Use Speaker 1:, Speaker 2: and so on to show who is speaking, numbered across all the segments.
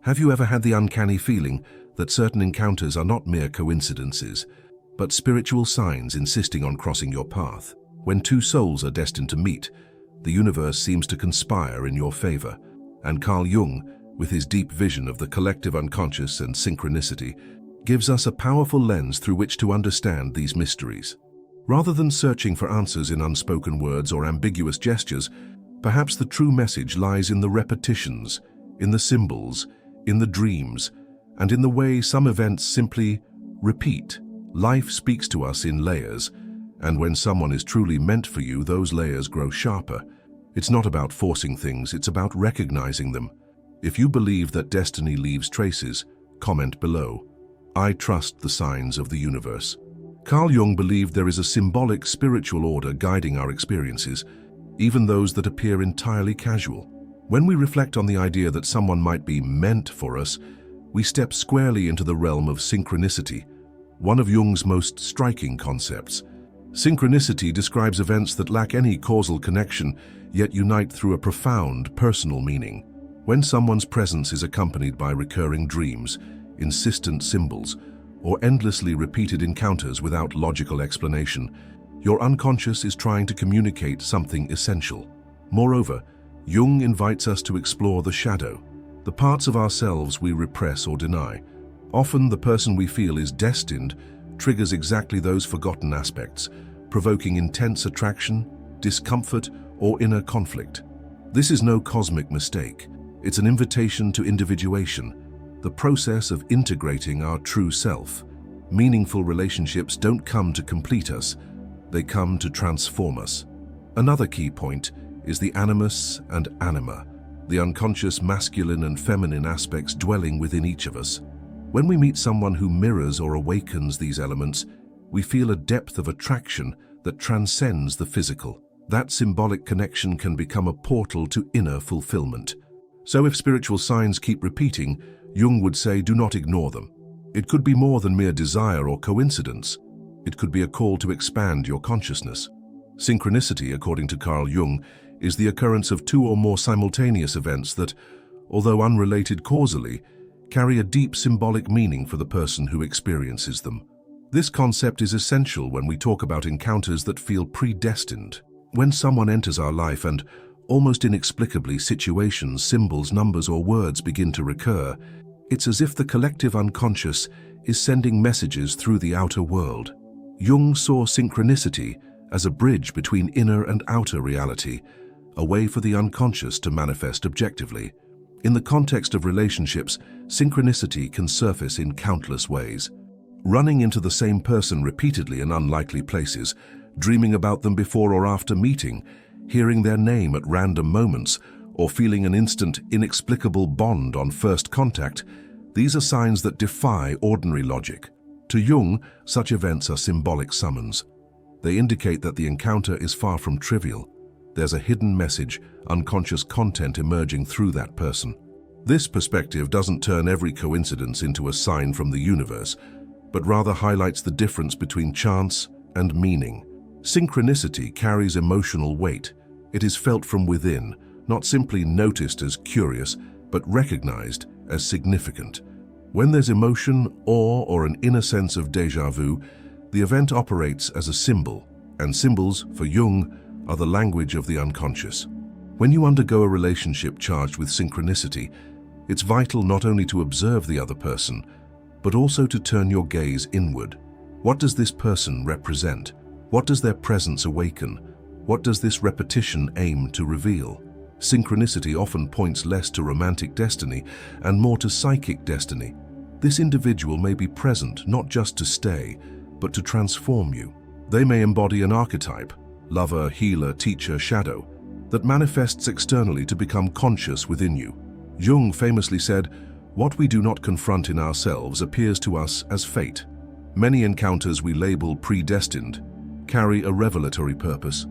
Speaker 1: Have you ever had the uncanny feeling that certain encounters are not mere coincidences, but spiritual signs insisting on crossing your path? When two souls are destined to meet, the universe seems to conspire in your favor, and Carl Jung, with his deep vision of the collective unconscious and synchronicity, gives us a powerful lens through which to understand these mysteries. Rather than searching for answers in unspoken words or ambiguous gestures, perhaps the true message lies in the repetitions, in the symbols, in the dreams, and in the way some events simply repeat. Life speaks to us in layers, and when someone is truly meant for you, those layers grow sharper. It's not about forcing things, it's about recognizing them. If you believe that destiny leaves traces, comment below. I trust the signs of the universe. Carl Jung believed there is a symbolic spiritual order guiding our experiences, even those that appear entirely casual. When we reflect on the idea that someone might be meant for us, we step squarely into the realm of synchronicity, one of Jung's most striking concepts. Synchronicity describes events that lack any causal connection, yet unite through a profound personal meaning. When someone's presence is accompanied by recurring dreams, insistent symbols, or endlessly repeated encounters without logical explanation, your unconscious is trying to communicate something essential. Moreover, Jung invites us to explore the shadow, the parts of ourselves we repress or deny. Often the person we feel is destined triggers exactly those forgotten aspects, provoking intense attraction, discomfort, or inner conflict. This is no cosmic mistake. It's an invitation to individuation, the process of integrating our true self. Meaningful relationships don't come to complete us, they come to transform us. Another key point is the animus and anima, the unconscious masculine and feminine aspects dwelling within each of us. When we meet someone who mirrors or awakens these elements, we feel a depth of attraction that transcends the physical. That symbolic connection can become a portal to inner fulfillment. So if spiritual signs keep repeating, Jung would say do not ignore them. It could be more than mere desire or coincidence. It could be a call to expand your consciousness. Synchronicity, according to Carl Jung, is the occurrence of two or more simultaneous events that, although unrelated causally, carry a deep symbolic meaning for the person who experiences them. This concept is essential when we talk about encounters that feel predestined. When someone enters our life and, almost inexplicably, situations, symbols, numbers, or words begin to recur, it's as if the collective unconscious is sending messages through the outer world. Jung saw synchronicity as a bridge between inner and outer reality, a way for the unconscious to manifest objectively. In the context of relationships, synchronicity can surface in countless ways. Running into the same person repeatedly in unlikely places, dreaming about them before or after meeting, hearing their name at random moments, or feeling an instant, inexplicable bond on first contact, these are signs that defy ordinary logic. To Jung, such events are symbolic summons. They indicate that the encounter is far from trivial. There's a hidden message, unconscious content emerging through that person. This perspective doesn't turn every coincidence into a sign from the universe, but rather highlights the difference between chance and meaning. Synchronicity carries emotional weight. It is felt from within, not simply noticed as curious, but recognized as significant. When there's emotion, awe, or an inner sense of déjà vu, the event operates as a symbol, and symbols, for Jung, are the language of the unconscious. When you undergo a relationship charged with synchronicity, it's vital not only to observe the other person, but also to turn your gaze inward. What does this person represent? What does their presence awaken? What does this repetition aim to reveal? Synchronicity often points less to romantic destiny and more to psychic destiny. This individual may be present not just to stay, but to transform you. They may embody an archetype, lover, healer, teacher, shadow, that manifests externally to become conscious within you. Jung famously said, "What we do not confront in ourselves appears to us as fate." Many encounters we label predestined carry a revelatory purpose.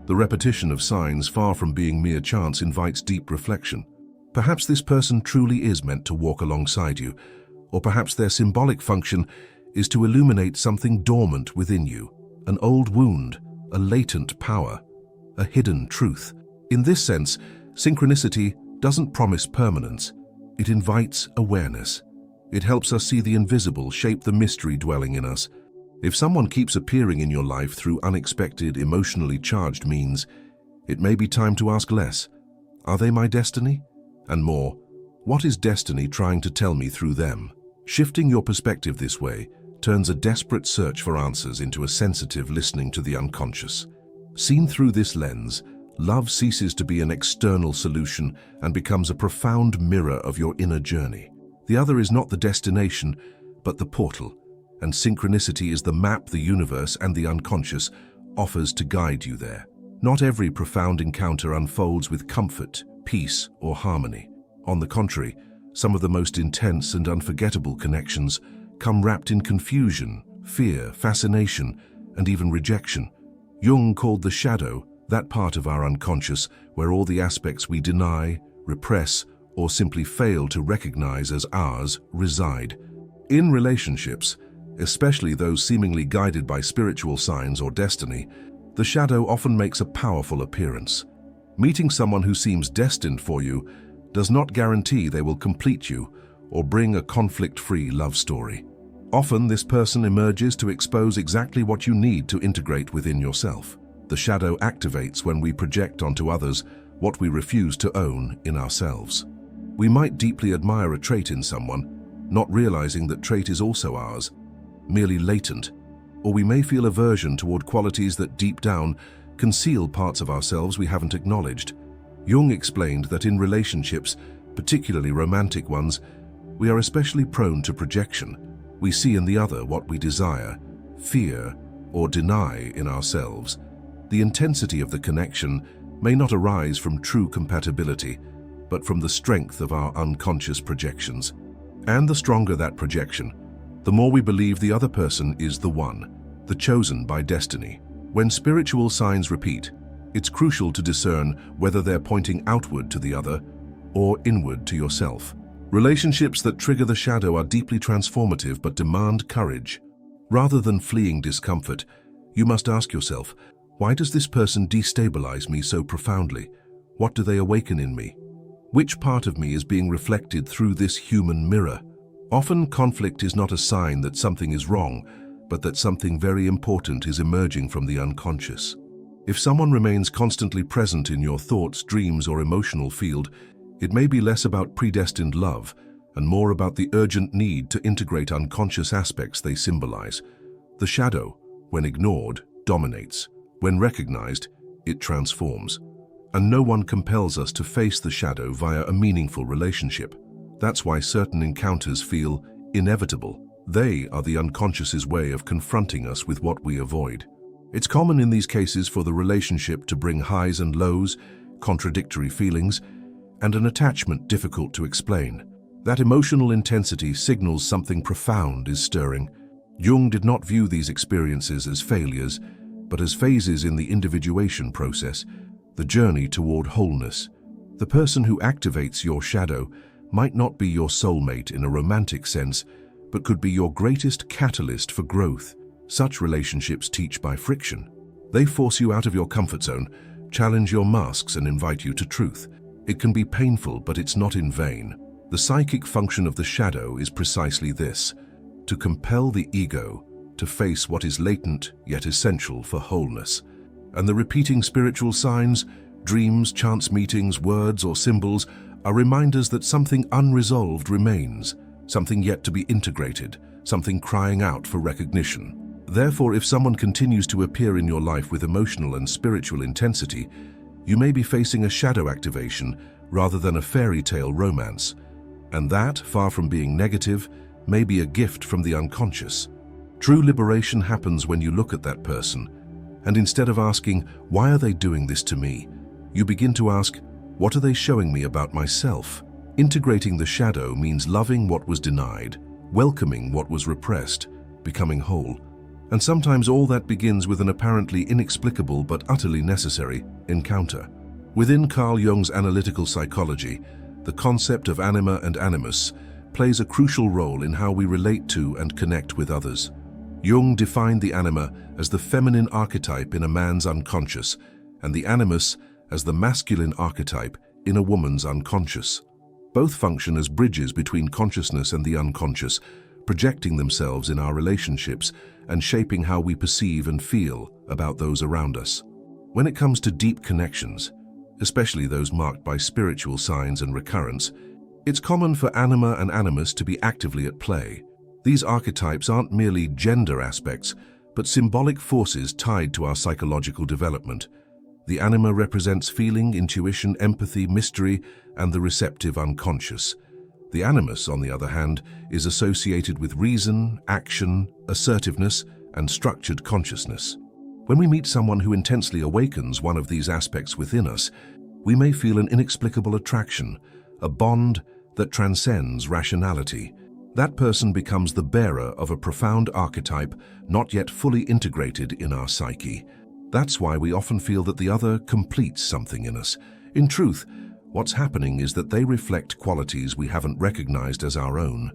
Speaker 1: The repetition of signs, far from being mere chance, invites deep reflection. Perhaps this person truly is meant to walk alongside you, or perhaps their symbolic function is to illuminate something dormant within you, an old wound, a latent power, a hidden truth. In this sense, synchronicity doesn't promise permanence. It invites awareness. It helps us see the invisible, shape the mystery dwelling in us. If someone keeps appearing in your life through unexpected, emotionally charged means, it may be time to ask less. Are they my destiny? And more, what is destiny trying to tell me through them? Shifting your perspective this way turns a desperate search for answers into a sensitive listening to the unconscious. Seen through this lens, love ceases to be an external solution and becomes a profound mirror of your inner journey. The other is not the destination, but the portal, and synchronicity is the map the universe and the unconscious offers to guide you there. Not every profound encounter unfolds with comfort, peace, or harmony. On the contrary, some of the most intense and unforgettable connections come wrapped in confusion, fear, fascination, and even rejection. Jung called the shadow that part of our unconscious where all the aspects we deny, repress, or simply fail to recognize as ours reside. In relationships, especially those seemingly guided by spiritual signs or destiny, the shadow often makes a powerful appearance. Meeting someone who seems destined for you does not guarantee they will complete you or bring a conflict-free love story. Often, this person emerges to expose exactly what you need to integrate within yourself. The shadow activates when we project onto others what we refuse to own in ourselves. We might deeply admire a trait in someone, not realizing that trait is also ours, merely latent, or we may feel aversion toward qualities that deep down conceal parts of ourselves we haven't acknowledged. Jung explained that in relationships, particularly romantic ones, we are especially prone to projection. We see in the other what we desire, fear, or deny in ourselves. The intensity of the connection may not arise from true compatibility, but from the strength of our unconscious projections. And the stronger that projection, the more we believe the other person is the one, the chosen by destiny. When spiritual signs repeat, it's crucial to discern whether they're pointing outward to the other or inward to yourself. Relationships that trigger the shadow are deeply transformative but demand courage. Rather than fleeing discomfort, you must ask yourself, why does this person destabilize me so profoundly? What do they awaken in me? Which part of me is being reflected through this human mirror? Often, conflict is not a sign that something is wrong, but that something very important is emerging from the unconscious. If someone remains constantly present in your thoughts, dreams, or emotional field, it may be less about predestined love and more about the urgent need to integrate unconscious aspects they symbolize. The shadow, when ignored, dominates. When recognized, it transforms. And no one compels us to face the shadow via a meaningful relationship. That's why certain encounters feel inevitable. They are the unconscious's way of confronting us with what we avoid. It's common in these cases for the relationship to bring highs and lows, contradictory feelings, and an attachment difficult to explain. That emotional intensity signals something profound is stirring. Jung did not view these experiences as failures, but as phases in the individuation process, the journey toward wholeness. The person who activates your shadow might not be your soulmate in a romantic sense, but could be your greatest catalyst for growth. Such relationships teach by friction. They force you out of your comfort zone, challenge your masks, and invite you to truth. It can be painful, but it's not in vain. The psychic function of the shadow is precisely this: to compel the ego to face what is latent yet essential for wholeness. And the repeating spiritual signs, dreams, chance meetings, words, or symbols are reminders that something unresolved remains, something yet to be integrated, something crying out for recognition. Therefore, if someone continues to appear in your life with emotional and spiritual intensity, you may be facing a shadow activation rather than a fairy tale romance. And that, far from being negative, may be a gift from the unconscious. True liberation happens when you look at that person, and instead of asking, why are they doing this to me, you begin to ask, what are they showing me about myself? Integrating the shadow means loving what was denied, welcoming what was repressed, becoming whole. And sometimes all that begins with an apparently inexplicable but utterly necessary encounter. Within Carl Jung's analytical psychology, the concept of anima and animus plays a crucial role in how we relate to and connect with others. Jung defined the anima as the feminine archetype in a man's unconscious, and the animus as the masculine archetype in a woman's unconscious. Both function as bridges between consciousness and the unconscious, projecting themselves in our relationships and shaping how we perceive and feel about those around us. When it comes to deep connections, especially those marked by spiritual signs and recurrence, it's common for anima and animus to be actively at play. These archetypes aren't merely gender aspects, but symbolic forces tied to our psychological development. The anima represents feeling, intuition, empathy, mystery, and the receptive unconscious. The animus, on the other hand, is associated with reason, action, assertiveness, and structured consciousness. When we meet someone who intensely awakens one of these aspects within us, we may feel an inexplicable attraction, a bond that transcends rationality. That person becomes the bearer of a profound archetype not yet fully integrated in our psyche. That's why we often feel that the other completes something in us. In truth, what's happening is that they reflect qualities we haven't recognized as our own.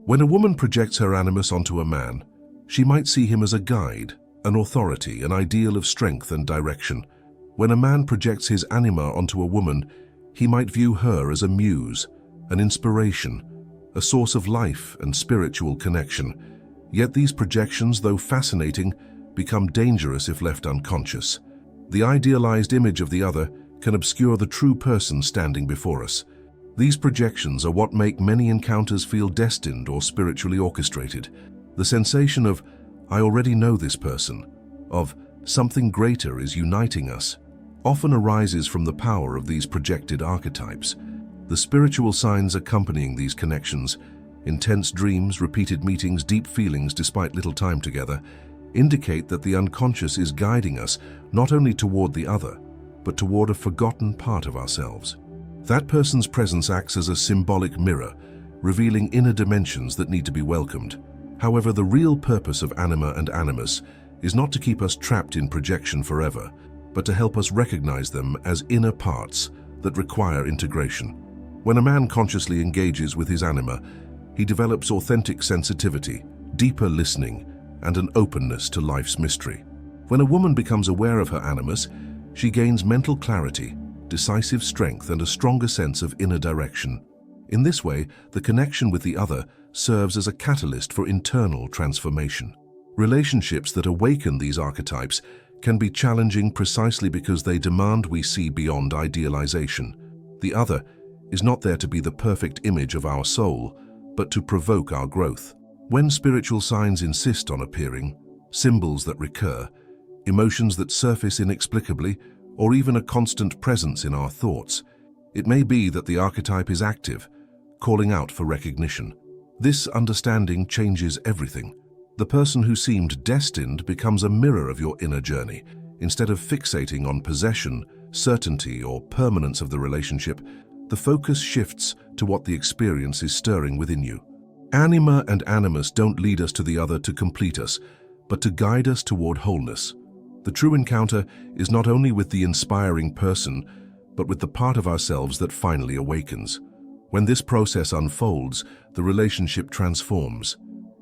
Speaker 1: When a woman projects her animus onto a man, she might see him as a guide, an authority, an ideal of strength and direction. When a man projects his anima onto a woman, he might view her as a muse, an inspiration, a source of life and spiritual connection. Yet these projections, though fascinating, become dangerous if left unconscious. The idealized image of the other can obscure the true person standing before us. These projections are what make many encounters feel destined or spiritually orchestrated. The sensation of, "I already know this person," of "something greater is uniting us," often arises from the power of these projected archetypes. The spiritual signs accompanying these connections, intense dreams, repeated meetings, deep feelings despite little time together, indicate that the unconscious is guiding us not only toward the other, but toward a forgotten part of ourselves. That person's presence acts as a symbolic mirror, revealing inner dimensions that need to be welcomed. However, the real purpose of anima and animus is not to keep us trapped in projection forever, but to help us recognize them as inner parts that require integration. When a man consciously engages with his anima, he develops authentic sensitivity, deeper listening, and an openness to life's mystery. When a woman becomes aware of her animus, she gains mental clarity, decisive strength, and a stronger sense of inner direction. In this way, the connection with the other serves as a catalyst for internal transformation. Relationships that awaken these archetypes can be challenging precisely because they demand we see beyond idealization. The other is not there to be the perfect image of our soul, but to provoke our growth. When spiritual signs insist on appearing, symbols that recur, emotions that surface inexplicably, or even a constant presence in our thoughts, it may be that the archetype is active, calling out for recognition. This understanding changes everything. The person who seemed destined becomes a mirror of your inner journey. Instead of fixating on possession, certainty, or permanence of the relationship, the focus shifts to what the experience is stirring within you. Anima and animus don't lead us to the other to complete us, but to guide us toward wholeness. The true encounter is not only with the inspiring person, but with the part of ourselves that finally awakens. When this process unfolds, the relationship transforms.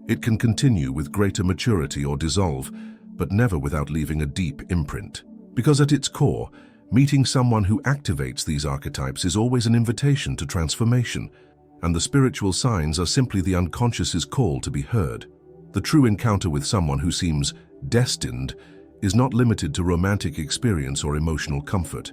Speaker 1: It can continue with greater maturity or dissolve, but never without leaving a deep imprint. Because at its core, meeting someone who activates these archetypes is always an invitation to transformation, and the spiritual signs are simply the unconscious's call to be heard. The true encounter with someone who seems destined is not limited to romantic experience or emotional comfort.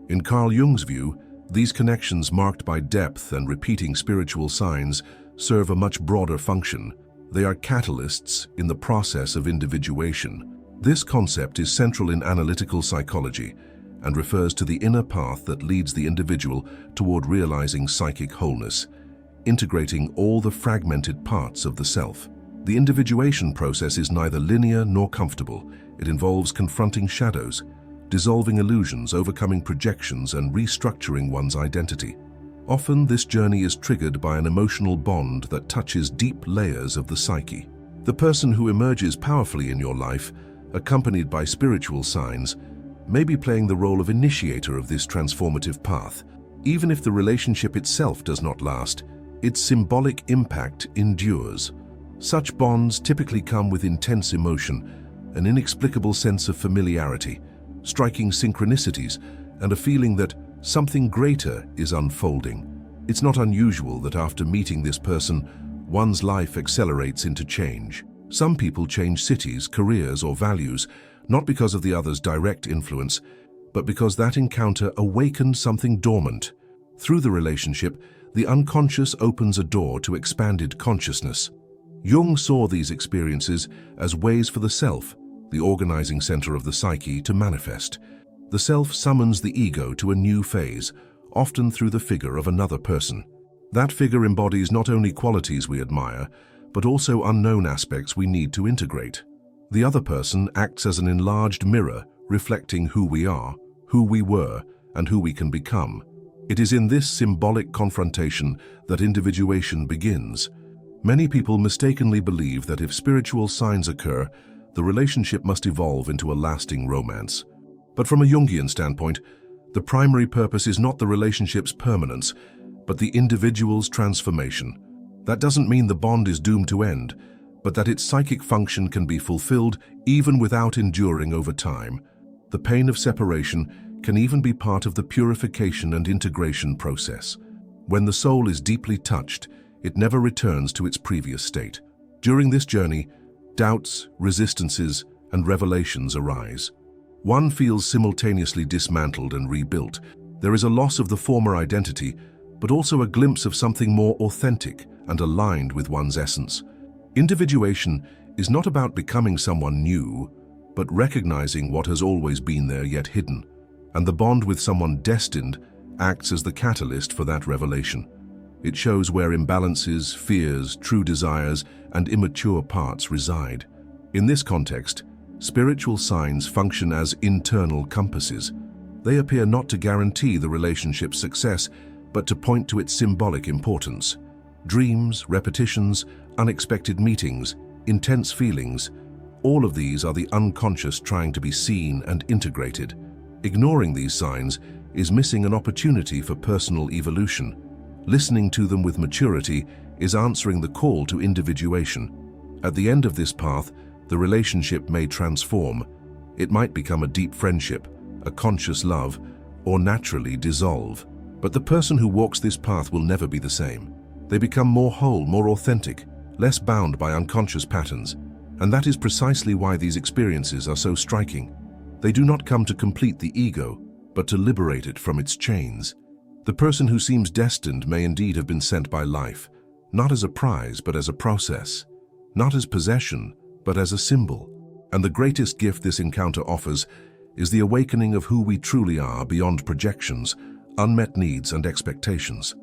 Speaker 1: In Carl Jung's view, these connections marked by depth and repeating spiritual signs serve a much broader function. They are catalysts in the process of individuation. This concept is central in analytical psychology and refers to the inner path that leads the individual toward realizing psychic wholeness, integrating all the fragmented parts of the self. The individuation process is neither linear nor comfortable. It involves confronting shadows, dissolving illusions, overcoming projections, and restructuring one's identity. Often, this journey is triggered by an emotional bond that touches deep layers of the psyche. The person who emerges powerfully in your life, accompanied by spiritual signs, may be playing the role of initiator of this transformative path. Even if the relationship itself does not last, its symbolic impact endures. Such bonds typically come with intense emotion, an inexplicable sense of familiarity, striking synchronicities, and a feeling that something greater is unfolding. It's not unusual that after meeting this person, one's life accelerates into change. Some people change cities, careers, or values, not because of the other's direct influence, but because that encounter awakened something dormant. Through the relationship, the unconscious opens a door to expanded consciousness. Jung saw these experiences as ways for the self, the organizing center of the psyche, to manifest. The self summons the ego to a new phase, often through the figure of another person. That figure embodies not only qualities we admire, but also unknown aspects we need to integrate. The other person acts as an enlarged mirror, reflecting who we are, who we were, and who we can become. It is in this symbolic confrontation that individuation begins. Many people mistakenly believe that if spiritual signs occur, the relationship must evolve into a lasting romance. But from a Jungian standpoint, the primary purpose is not the relationship's permanence, but the individual's transformation. That doesn't mean the bond is doomed to end, but that its psychic function can be fulfilled even without enduring over time. The pain of separation can even be part of the purification and integration process. When the soul is deeply touched, it never returns to its previous state. During this journey, doubts, resistances, and revelations arise. One feels simultaneously dismantled and rebuilt. There is a loss of the former identity, but also a glimpse of something more authentic and aligned with one's essence. Individuation is not about becoming someone new, but recognizing what has always been there yet hidden. And the bond with someone destined acts as the catalyst for that revelation. It shows where imbalances, fears, true desires, and immature parts reside. In this context, spiritual signs function as internal compasses. They appear not to guarantee the relationship's success, but to point to its symbolic importance. Dreams, repetitions, unexpected meetings, intense feelings, all of these are the unconscious trying to be seen and integrated. Ignoring these signs is missing an opportunity for personal evolution. Listening to them with maturity is answering the call to individuation. At the end of this path, the relationship may transform. It might become a deep friendship, a conscious love, or naturally dissolve. But the person who walks this path will never be the same. They become more whole, more authentic, less bound by unconscious patterns. And that is precisely why these experiences are so striking. They do not come to complete the ego, but to liberate it from its chains. The person who seems destined may indeed have been sent by life, not as a prize, but as a process, not as possession, but as a symbol. And the greatest gift this encounter offers is the awakening of who we truly are beyond projections, unmet needs, and expectations.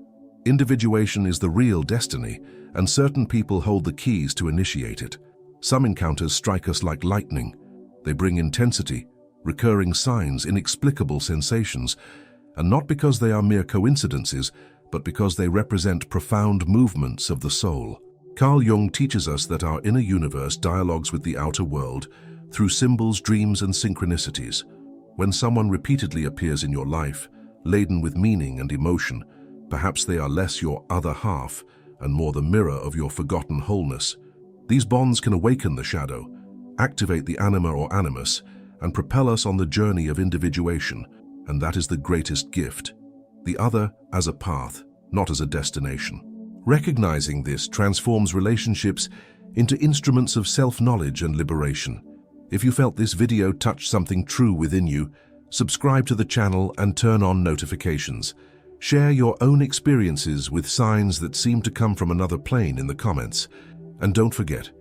Speaker 1: Individuation is the real destiny, and certain people hold the keys to initiate it. Some encounters strike us like lightning. They bring intensity, recurring signs, inexplicable sensations, and not because they are mere coincidences, but because they represent profound movements of the soul. Carl Jung teaches us that our inner universe dialogues with the outer world through symbols, dreams, and synchronicities. When someone repeatedly appears in your life, laden with meaning and emotion, perhaps they are less your other half and more the mirror of your forgotten wholeness. These bonds can awaken the shadow, activate the anima or animus, and propel us on the journey of individuation, and that is the greatest gift. The other as a path, not as a destination. Recognizing this transforms relationships into instruments of self-knowledge and liberation. If you felt this video touched something true within you, subscribe to the channel and turn on notifications. Share your own experiences with signs that seem to come from another plane in the comments. And don't forget,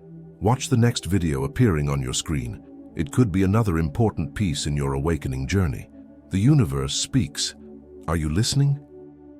Speaker 1: watch the next video appearing on your screen. It could be another important piece in your awakening journey. The universe speaks. Are you listening?